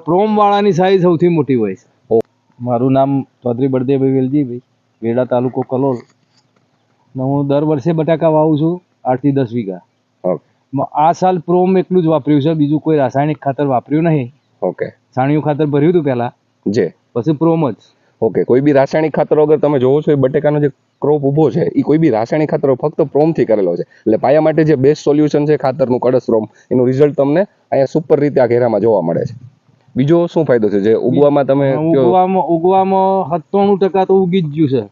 Prom વાળાની size સૌથી મોટી હોય છે. મારું નામ ચૌધરી બળદેવભાઈ વેલજીભાઈ, વેડા તાલુકો કલોલ. હું દર વર્ષે બટાકા વાવું છું 8 થી 10 વીઘા. આ સાલ પ્રોમ એટલું જ વાપર્યું છે, બીજું કોઈ રાસાયણિક ખાતર વાપર્યું નહીં. ઓકે. છાણિયું ખાતર ભર્યું હતું પહેલા, જે પછી પ્રોમ જ. ઓકે. કોઈ બી રાસાયણિક ખાતર વગર તમે જોવો છો એ બટેકાનો જે ક્રોપ ઉભો છે એ કોઈ બી રાસાયણિક ખાતર ફક્ત પ્રોમ થી કરેલો છે. એટલે પાયા માટે જે બેસ્ટ સોલ્યુશન છે ખાતરનું કડસ પ્રોમ, એનું રિઝલ્ટ તમને અહીંયા સુપર રીતે આ ઘેરામાં જોવા મળે છે. બીજો શું ફાયદો છે જે ઉગવામાં તમે ઉગવામાં 97% તો ઉગી જ ગયું છે.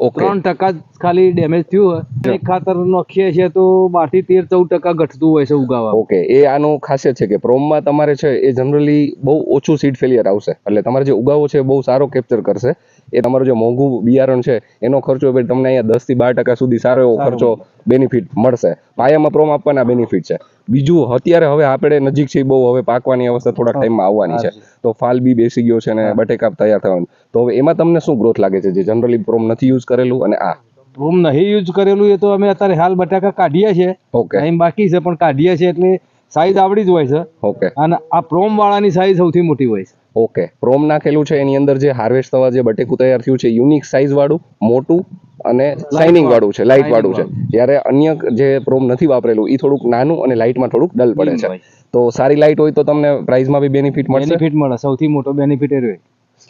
3% ખાલી ડેમેજ થયું હોય. એક ખાતર નાખીએ છીએ તો 12 થી 13-14% ઘટતું હોય છે ઉગાવા. ઓકે. એ આનું ખાસિયત છે કે પ્રોમમાં તમારે છે એ જનરલી બહુ ઓછું સીડ ફેલિયર આવશે, એટલે તમારે જે ઉગાવો છે બહુ સારો કેપ્ચર કરશે. એ તમારું જે મોંઘું બિયારણ છે એનો ખર્ચો તમને અહીંયા 10 થી 12% સુધી સારો એવો ખર્ચો બેનિફિટ મળશે. પાયામાં પ્રોમ આપવાના બેનિફિટ છે. બીજું, અત્યારે હવે આપણે નજીક છે, બહુ હવે પાકવાની અવસ્થા થોડા ટાઈમમાં આવવાની છે, તો ફાલ બી બેસી ગયો છે ને બટેકા તૈયાર થવાનું. તો હવે એમાં તમને શું ગ્રોથ લાગે છે જે જનરલી પ્રોમ નથી યુઝ કરેલું અને આ પ્રોમ નહીં યુઝ કરેલું? એ તો અમે અત્યારે હાલ બટાકા કાઢીએ છીએ. ઓકે. ટાઈમ બાકી છે પણ કાઢીએ છીએ એટલે સાઈઝ આવડી જ હોય છે. ઓકે. અને આ પ્રોમ વાળાની સાઈઝ સૌથી મોટી હોય છે. ઓકે. પ્રોમ નાખેલું છે એની અંદર જે હાર્વેસ્ટ થવા જે બટેકું તૈયાર થયું છે યુનિક સાઈઝ વાળું, મોટું અને શાઇનિંગ વાળું છે, લાઇટ વાળું છે. જ્યારે અન્ય જે પ્રોમ નથી વાપરેલું એ થોડુંક નાનું અને લાઇટમાં થોડુંક ડલ પડે છે. તો સારી લાઇટ હોય તો તમને પ્રાઇસમાં બી બેનિફિટ મળે. સૌથી મોટો બેનિફિટ એ રહે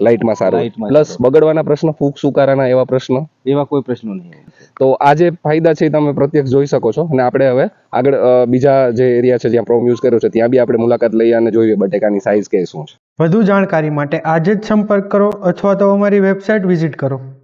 લાઇટમાં સારું. પ્લસ બગડવાના પ્રશ્ન, ફૂગ સુકારાના એવા પ્રશ્ન, એવા કોઈ પ્રશ્નો નહીં. તો આ જે ફાયદા છે તમે પ્રત્યક્ષ જોઈ શકો છો. અને આપણે હવે આગળ બીજા જે એરિયા છે જ્યાં પ્રોમ યુઝ કર્યો છે ત્યાં બી આપણે મુલાકાત લઈએ અને જોઈએ બટેકાની સાઈઝ કે શું છે. વધુ જાણકારી માટે આજે જ સંપર્ક કરો અથવા તો અમારી વેબસાઇટ વિઝિટ કરો.